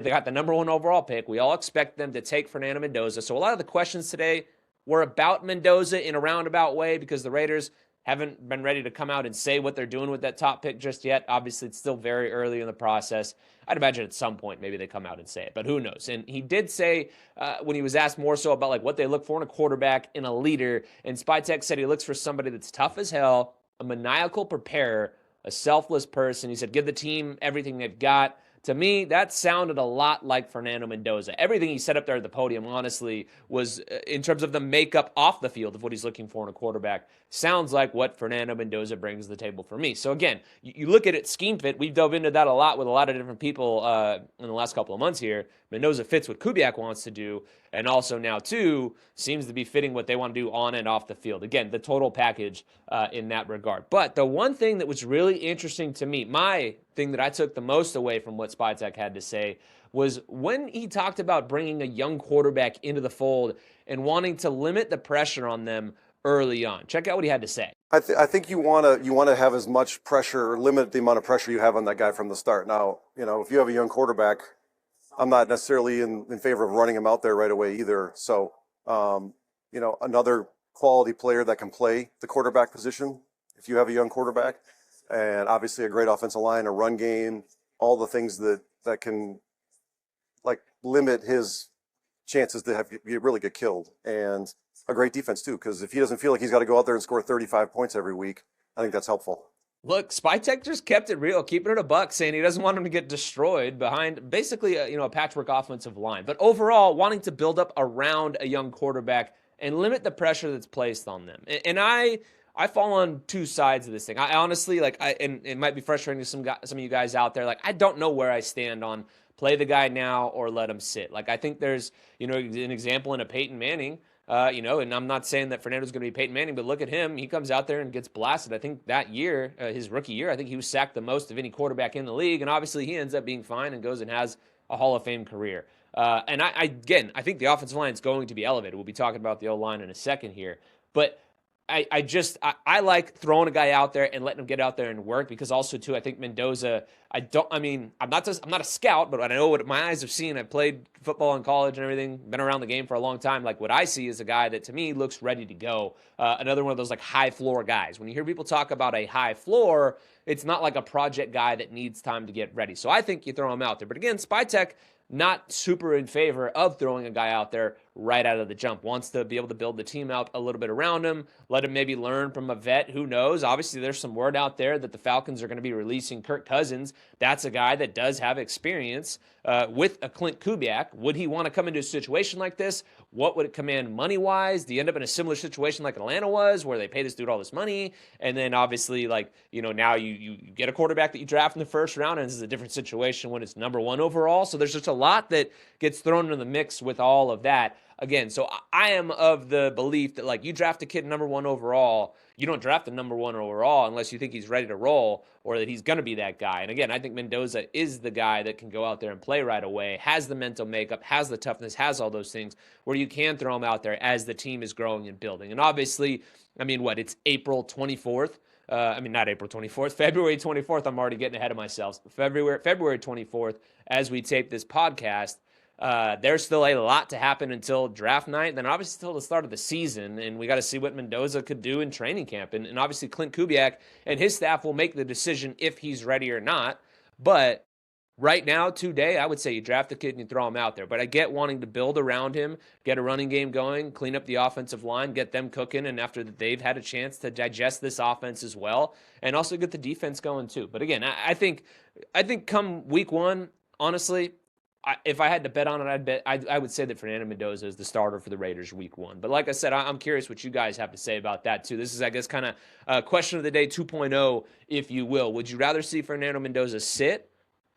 They got the number 1 overall pick. We all expect them to take Fernando Mendoza. So a lot of the questions today were about Mendoza in a roundabout way because the Raiders haven't been ready to come out and say what they're doing with that top pick just yet. Obviously, it's still very early in the process. I'd imagine at some point maybe they come out and say it, but who knows? And he did say when he was asked more so about like what they look for in a quarterback, in a leader, and Spytek said he looks for somebody that's tough as hell, a maniacal preparer, a selfless person. He said give the team everything they've got. To me, that sounded a lot like Fernando Mendoza. Everything he said up there at the podium, honestly, was in terms of the makeup off the field of what he's looking for in a quarterback, sounds like what Fernando Mendoza brings to the table for me. So again, you look at it, scheme fit. We've dove into that a lot with a lot of different people in the last couple of months here. Mendoza fits what Kubiak wants to do, and also now, too, seems to be fitting what they want to do on and off the field. Again, the total package in that regard. But the one thing that was really interesting to me, my thing that I took the most away from what Spytek had to say, was when he talked about bringing a young quarterback into the fold and wanting to limit the pressure on them early on. Check out what he had to say. I think you want to have as much pressure, or limit the amount of pressure you have on that guy from the start. Now, if you have a young quarterback, I'm not necessarily in favor of running him out there right away either. So, another quality player that can play the quarterback position, if you have a young quarterback, and obviously a great offensive line, a run game, all the things that can like limit his chances to really get killed, and a great defense too, because if he doesn't feel like he's got to go out there and score 35 points every week, I think that's helpful. Look, Spytek just kept it real, keeping it a buck, saying he doesn't want him to get destroyed behind basically a patchwork offensive line. But overall, wanting to build up around a young quarterback and limit the pressure that's placed on them. And I fall on two sides of this thing. I honestly, and it might be frustrating to some of you guys out there, I don't know where I stand on play the guy now or let him sit. I think there's, an example in a Peyton Manning, and I'm not saying that Fernando's going to be Peyton Manning, but look at him. He comes out there and gets blasted. I think that year, his rookie year, I think he was sacked the most of any quarterback in the league, and obviously he ends up being fine and goes and has a Hall of Fame career. And I think the offensive line is going to be elevated. We'll be talking about the O-line in a second here. But I like throwing a guy out there and letting him get out there and work, because also too, I think Mendoza, I'm not a scout, but I know what my eyes have seen. I've played football in college and everything, been around the game for a long time. What I see is a guy that to me looks ready to go. Another one of those high floor guys. When you hear people talk about a high floor, it's not like a project guy that needs time to get ready. So I think you throw him out there. But again, Spytek, not super in favor of throwing a guy out there right out of the jump. Wants to be able to build the team out a little bit around him, let him maybe learn from a vet. Who knows? Obviously, there's some word out there that the Falcons are going to be releasing Kirk Cousins. That's a guy that does have experience with a Clint Kubiak. Would he want to come into a situation like this? What would it command money-wise? Do you end up in a similar situation like Atlanta was, where they pay this dude all this money, and then obviously, now you get a quarterback that you draft in the first round, and this is a different situation when it's number 1 overall. So there's just a lot that gets thrown into the mix with all of that. Again, so I am of the belief that you draft a kid number 1 overall, you don't draft the number 1 overall unless you think he's ready to roll or that he's going to be that guy. And again, I think Mendoza is the guy that can go out there and play right away, has the mental makeup, has the toughness, has all those things where you can throw him out there as the team is growing and building. And obviously, it's April 24th. Not April 24th, February 24th. I'm already getting ahead of myself. February 24th, as we tape this podcast. There's still a lot to happen until draft night, then obviously until the start of the season, and we got to see what Mendoza could do in training camp. And obviously Clint Kubiak and his staff will make the decision if he's ready or not. But right now, today, I would say you draft the kid and you throw him out there. But I get wanting to build around him, get a running game going, clean up the offensive line, get them cooking, and after that they've had a chance to digest this offense as well, and also get the defense going too. But again, I think come week 1, honestly, if I had to bet on it, I would say that Fernando Mendoza is the starter for the Raiders week 1. But like I said, I'm curious what you guys have to say about that too. This is, I guess, kind of question of the day 2.0, if you will. Would you rather see Fernando Mendoza sit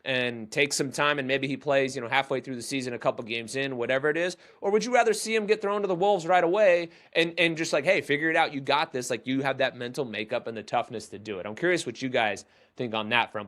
and take some time and maybe he plays, halfway through the season, a couple games in, whatever it is? Or would you rather see him get thrown to the Wolves right away and just hey, figure it out, you got this, you have that mental makeup and the toughness to do it? I'm curious what you guys think on that front.